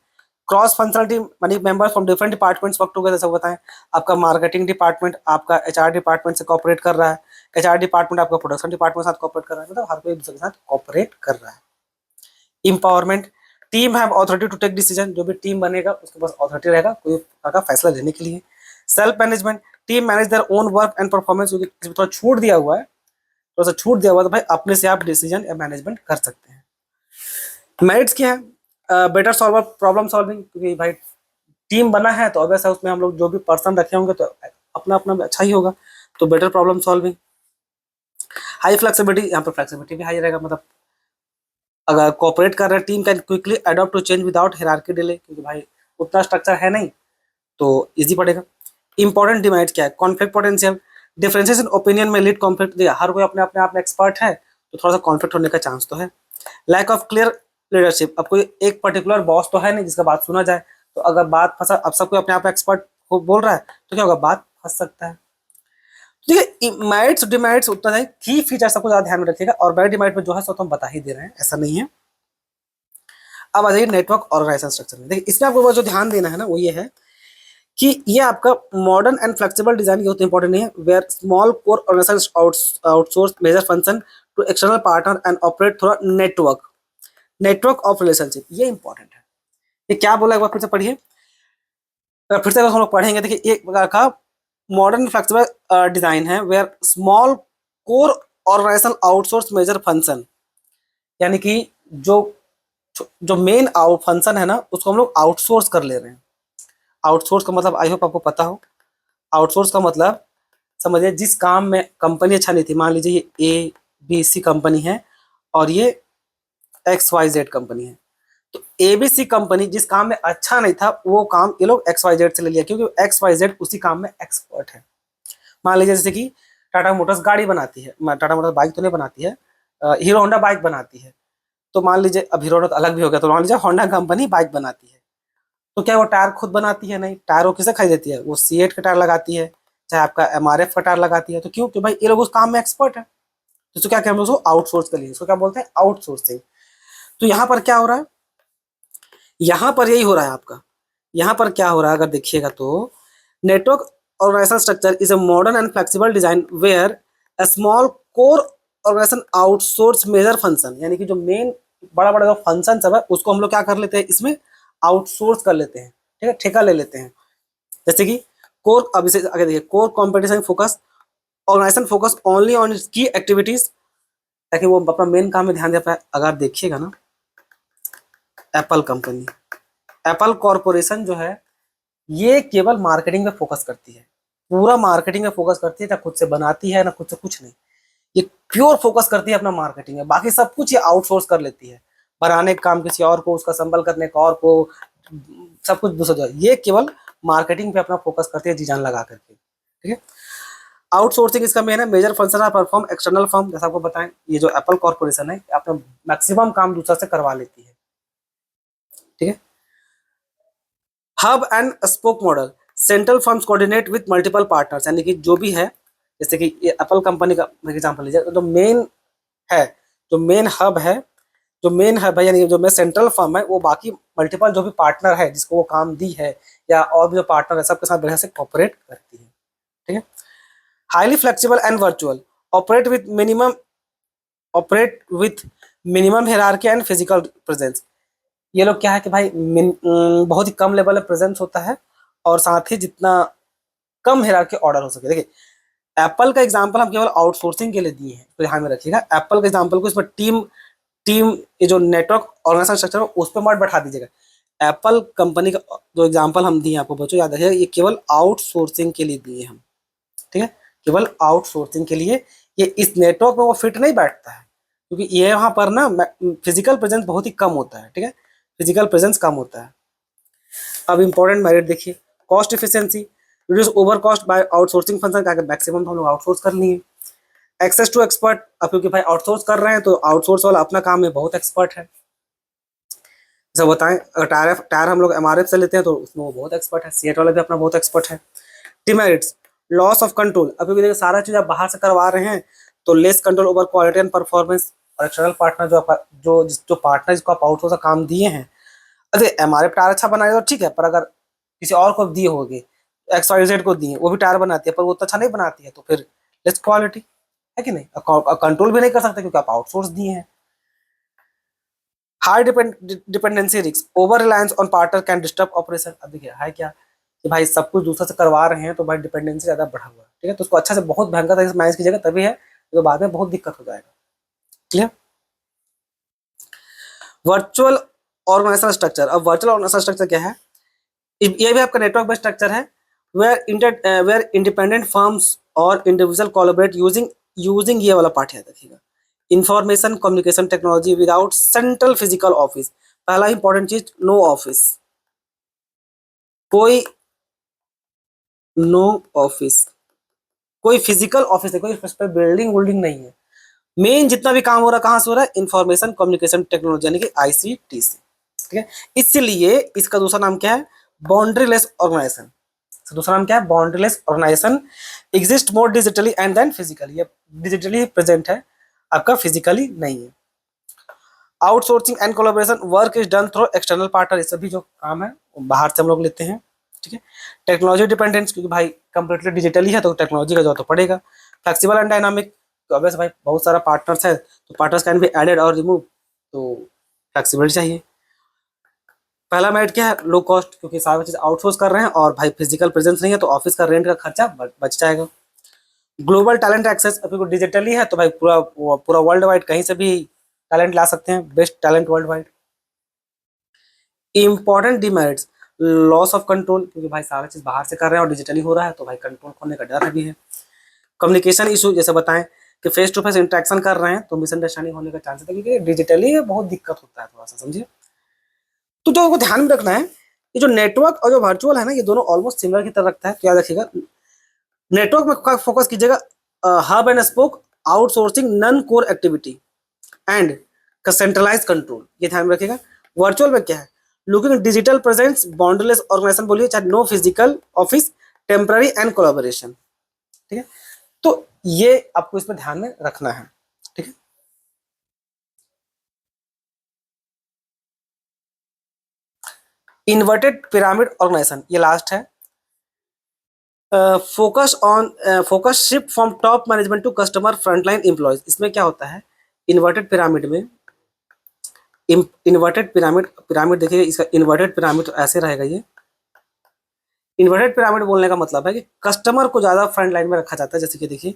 Cross functional team money members from different departments work together, सब बताएं आपका मार्केटिंग डिपार्टमेंट आपका एचआर डिपार्टमेंट से कॉपरेट कर रहा है, एचआर डिपार्टमेंट आपका प्रोडक्शन डिपार्टमेंट के साथ कॉपरेट कर रहा है, मतलब हर कोई एक दूसरे के साथ कॉपरेट कर रहा है। Empowerment, team have authority to take decision, जो भी टीम बनेगा उसके पास अथॉरिटी रहेगा कोई प्रकार का फैसला लेने के लिए। Self management, team manage their own work and performance, इसमें थोड़ा छूट दिया हुआ है, थोड़ा सा छूट दिया हुआ है, तो भाई अपने से आप डिसीजन या मैनेजमेंट कर सकते हैं। मेरिट्स क्या है? बेटर सॉल्वर प्रॉब्लम सॉल्विंग, क्योंकि भाई टीम बना है तो ऑब्वियस है उसमें हम लोग जो भी पर्सन रखे होंगे तो अपना अपना अच्छा ही होगा, तो better problem solving. High flexibility, यहाँ पर फ्लेक्सिबिलिटी भी हाई रहेगा, मतलब अगर कोऑपरेट कर रहे हैं team can quickly adopt to change without hierarchy delay, क्योंकि भाई उतना स्ट्रक्चर है नहीं तो इजी पड़ेगा। इंपॉर्टेंट डिमांड्स क्या है? Conflict potential, differences in opinion में लीड कॉन्फ्लिक्ट, हर कोई अपने अपने आप में एक्सपर्ट है तो थोड़ा सा कॉन्फ्लिक्ट होने का चांस तो है। लैक ऑफ क्लियर लीडरशिप, अब कोई एक पर्टिकुलर बॉस तो है नहीं जिसका बात सुना जाए, तो अगर बात फंसा, अब सब कोई अपने आप एक्सपर्ट बोल रहा है तो क्या होगा, बात फंस सकता है। देखिए मेरिट्स डिमेरिट्स उतना नहीं, की फीचर सबको ज्यादा ध्यान में रखिएगा, और मेरिट डिमेरिट में जो है सो तो हम बता ही दे रहे हैं, ऐसा नहीं है। अब आ जाइए नेटवर्क ऑर्गेनाइजेशन स्ट्रक्चर में। देखिए इसमें आपको जो ध्यान देना है ना वो ये है कि ये आपका मॉडर्न एंड फ्लेक्सिबल डिजाइन ये उतना इंपॉर्टेंट नहीं है, where small core organization outsource major function to external partner and operate through network of relationship, ये इंपॉर्टेंट है। ये क्या बोला एक बार फिर से पढ़िए, फिर से अगर हम लोग पढ़ेंगे, देखिए एक प्रकार का मॉडर्न फ्लेक्सिबल डिजाइन है where small core organization outsource major function, यानी कि जो जो मेन आउट फंक्शन है ना उसको हम लोग आउटसोर्स कर ले रहे हैं। आउटसोर्स का मतलब आई होप आपको पता हो, आउटसोर्स का मतलब समझिए जिस काम में कंपनी अच्छा नहीं थी, मान लीजिए ये ABC कंपनी है और ये XYZ कंपनी है, तो ABC कंपनी जिस काम में अच्छा नहीं था वो काम ये लोग XYZ से ले लिया, क्योंकि XYZ उसी काम में एक्सपर्ट है। मान लीजिए जैसे कि टाटा मोटर्स गाड़ी बनाती है, टाटा मोटर्स बाइक तो नहीं बनाती है, हीरो होंडा बाइक बनाती है, तो मान लीजिए अब हीरो होंडा तो अलग भी हो गया, तो मान लीजिए होंडा कंपनी बाइक बनाती है, तो क्या वो टायर खुद बनाती है? नहीं, टायर वो किसे खरीदती है? वो C8 का टायर लगाती है, चाहे आपका MRF का टायर लगाती है, तो क्यों? कि भाई ये लोग उस काम में एक्सपर्ट है, तो इसको क्या कहते हैं, उसको आउटसोर्स कर लिए, इसको क्या बोलते हैं, आउटसोर्सिंग। तो यहाँ पर क्या हो रहा है, यहाँ पर यही हो रहा है आपका, यहाँ पर क्या हो रहा है अगर देखिएगा तो network organization structure is a modern and flexible design where a small core organization outsource major function, यानी कि जो मेन बड़ा बड़ा जो फंक्शन सब है उसको हम लोग क्या कर लेते हैं, इसमें आउटसोर्स कर लेते हैं, ठीक है, ठेका ले लेते हैं। जैसे कि कोर, अब इसे आगे देखिए, core competition focus, organization focus only on its key activities, ताकि वो अपना मेन काम में ध्यान दे पाए। अगर देखिएगा ना एप्पल कंपनी, एप्पल कॉरपोरेशन जो है ये केवल मार्केटिंग में फोकस करती है, पूरा मार्केटिंग में फोकस करती है, ना खुद से बनाती है ना खुद से कुछ नहीं, ये प्योर फोकस करती है अपना मार्केटिंग में, बाकी सब कुछ ये आउटसोर्स कर लेती है, बनाने का काम किसी और को, उसका संबल करने का और को, सब कुछ दूसरा, ये केवल मार्केटिंग पे अपना फोकस करती है जी जान लगा करके, ठीक है। आउटसोर्सिंग इसका मेन है, major function are perform external firm, जैसा आपको बताएं ये जो एप्पल कॉर्पोरेशन है अपना मैक्सिमम काम दूसरा से करवा लेती है, ठीक है। Hub and spoke model, central firms coordinate with multiple partners, यानी कि जो भी है, जैसे कि ये एप्पल कंपनी का एग्जांपल लीजिए, तो जो मेन है, जो मेन हब है, जो मेन हब है यानी जो मेन सेंट्रल फर्म है, वो बाकी मल्टीपल जो भी पार्टनर है जिसको वो काम दी है या और भी जो पार्टनर है सबके साथ बढ़िया से कोऑपरेट करती है, ठीक है। Highly flexible and virtual, operate with minimum operate with minimum hierarchy and physical presence, ये लोग क्या है कि भाई बहुत ही कम लेवल में प्रेजेंस होता है, और साथ ही जितना कम हियरार्की ऑर्डर हो सके। देखिए एप्पल का एग्जांपल हम केवल आउटसोर्सिंग के लिए दिए हैं, तो ध्यान में रखिएगा एप्पल का एग्जांपल को इसमें टीम टीम ये जो नेटवर्क ऑर्गेनाइजेशन स्ट्रक्चर है उस पर मत बैठा दीजिएगा, एप्पल कंपनी का जो एग्जांपल हम दिए आपको बच्चों, याद रखिएगा, ये केवल आउटसोर्सिंग के लिए दिए हम, ठीक है, केवल आउटसोर्सिंग के लिए। ये इस नेटवर्क में वो फिट नहीं बैठता है, क्योंकि ये यहाँ पर ना फिजिकल प्रेजेंस बहुत ही कम होता है, ठीक है, फिजिकल प्रेजेंस कम होता है। अब इंपॉर्टेंट मेरिट देखिए, cost efficiency, reduce over cost by outsourcing function, क्या मैक्सिमम हम लोग आउटसोर्स कर लिए। एक्सेस टू एक्सपर्ट, अब क्योंकि भाई आउटसोर्स कर रहे हैं तो आउटसोर्स वाला अपना काम में बहुत एक्सपर्ट है। जैसे बताएं, अगर टायर टायर हम लोग एमआरएफ से लेते हैं तो उसमें वो बहुत एक्सपर्ट है, सीएट वाला भी अपना बहुत एक्सपर्ट है। डिमेरिट्स, लॉस ऑफ कंट्रोल, अब क्योंकि देखिए सारा चीज आप बाहर से करवा रहे हैं तो less control over quality and performance. और एक्सटर्नल पार्टनर जो पार्टनर जिसको आप आउटसोर्स का काम दिए हैं, अरे एमआरएफ टायर अच्छा बनाए तो ठीक है, पर अगर किसी और को दिए होगे, एक्स वाई जेड को दिए, वो भी टायर बनाती है पर वो उतना अच्छा नहीं बनाती है, तो फिर लेस क्वालिटी है कि नहीं, कंट्रोल भी नहीं कर सकते क्योंकि आप आउटसोर्स दिए हैं। High dependency risk, over reliance on partner can disturb operation. अब देखिए है क्या कि भाई सब कुछ दूसरे से करवा रहे हैं तो भाई डिपेंडेंसी ज्यादा बढ़ा हुआ है, ठीक है, तो उसको अच्छा से बहुत भयंकर तरीके से मैनेज कीजिएगा, तभी है, तो बाद में बहुत दिक्कत हो जाएगा। क्लियर। वर्चुअल ऑर्गेनाइजेशन स्ट्रक्चर, अब वर्चुअल ऑर्गेनाइजेशन स्ट्रक्चर क्या है, ये भी आपका नेटवर्क बेस्ड स्ट्रक्चर है, वेयर इंडिपेंडेंट फर्म्स और इंडिविजुअल कोलैबोरेट यूजिंग ये वाला पार्ट याद रखिएगा, information communication technology without central physical office. पहला इंपॉर्टेंट चीज, नो ऑफिस, कोई नो ऑफिस, कोई फिजिकल ऑफिस नहीं, कोई उस पर बिल्डिंग विल्डिंग नहीं है। मेन जितना भी काम हो रहा है कहाँ से हो रहा है, इंफॉर्मेशन कम्युनिकेशन टेक्नोलॉजी यानी कि आईसीटी से, ठीक है। इसलिए इसका दूसरा नाम क्या है, बाउंड्रीलेस ऑर्गेनाइजेशन। दूसरा नाम क्या है, boundaryless organization, exist more digitally and then physically, ये डिजिटली प्रेजेंट है, आपका फिजिकली नहीं है। Outsourcing and collaboration, work is done through external partner, ये सभी जो काम है बाहर से हम लोग लेते हैं, ठीक है। टेक्नोलॉजी डिपेंडेंस, क्योंकि भाई कंप्लीटली डिजिटली है तो टेक्नोलॉजी का जरूरत तो पड़ेगा। फ्लेक्सिबल एंड डायनामिक, तो अब भाई बहुत सारा पार्टनर्स है तो पार्टनर्स कैन बी एडेड और रिमूव, तो फ्लेक्सिबिलिटी चाहिए। पहला मेरिट क्या है, लो कॉस्ट, क्योंकि सारी चीज आउटसोर्स कर रहे हैं और भाई फिजिकल प्रेजेंस नहीं है तो ऑफिस का रेंट का खर्चा बच जाएगा। ग्लोबल टैलेंट एक्सेस, अभी डिजिटली है तो भाई पूरा पूरा वर्ल्ड वाइड कहीं से भी टैलेंट ला सकते हैं, best talent world wide. Important demerits, loss of control, क्योंकि भाई सारा चीज बाहर से कर रहे हैं और डिजिटली हो रहा है तो भाई कंट्रोल खोने का डर भी है। कम्युनिकेशन इशू, जैसे बताएं कि फेस टू फेस इंटरेक्शन कर रहे हैं तो मिसअंडरस्टैंडिंग होने का चांस है, क्योंकि डिजिटली बहुत दिक्कत होता है थोड़ा सा, समझिए। तो जो आपको ध्यान में रखना है, ये जो नेटवर्क और जो वर्चुअल है ना, ये दोनों ऑलमोस्ट सिमिलर की तरह रखता है, तो याद रखिएगा नेटवर्क में फोकस कीजिएगा, hub and spoke, outsourcing non core activity and centralize control, ये ध्यान में रखिएगा। वर्चुअल में क्या है, looking digital presence, boundaryless organization बोलिए, चाहे no physical office, temporary and collaboration, ठीक है। तो ये आपको इसमें ध्यान में रखना है, ठीक है। इन्वर्टेड पिरामिड ऑर्गेनाइजेशन, ये लास्ट है। Focus shift from top management to customer frontline employees, इसमें क्या होता है, इन्वर्टेड पिरामिड में, इन्वर्टेड पिरामिड, पिरामिड देखिए इसका इन्वर्टेड पिरामिड तो ऐसे रहेगा, ये इन्वर्टेड पिरामिड बोलने का मतलब है कि कस्टमर को ज्यादा फ्रंट लाइन में रखा जाता है। जैसे कि देखिए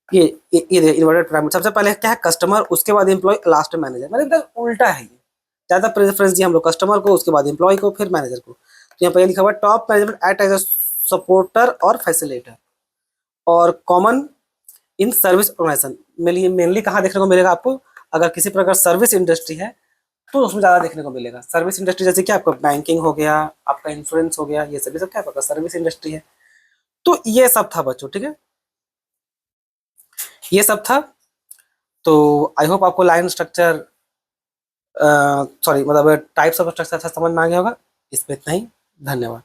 ये देखिए इन्वर्टेड पिरामिड, सबसे पहले क्या है, कस्टमर, उसके बाद एम्प्लॉय, लास्ट में मैनेजर, मतलब उल्टा है, ये ज्यादा प्रेफरेंस दिया हम लोग कस्टमर को, उसके बाद एम्प्लॉय को, फिर मैनेजर को। तो यहाँ पर लिखा हुआ है top management act as a supporter और फैसिलेटर और common in service organization. Mainly कहाँ देखने को मिलेगा आपको, अगर किसी प्रकार सर्विस इंडस्ट्री है तो उसमें ज्यादा देखने को मिलेगा। सर्विस इंडस्ट्री जैसे क्या, आपका बैंकिंग हो गया, आपका इंश्योरेंस हो गया, ये सभी सब क्या आपका सर्विस इंडस्ट्री है। तो ये सब था बच्चों, ठीक है, ये सब था। तो आई होप आपको लाइन स्ट्रक्चर, सॉरी मतलब टाइप्स ऑफ स्ट्रक्चर अच्छा समझ में आ गया होगा। इसमें इतना ही, धन्यवाद।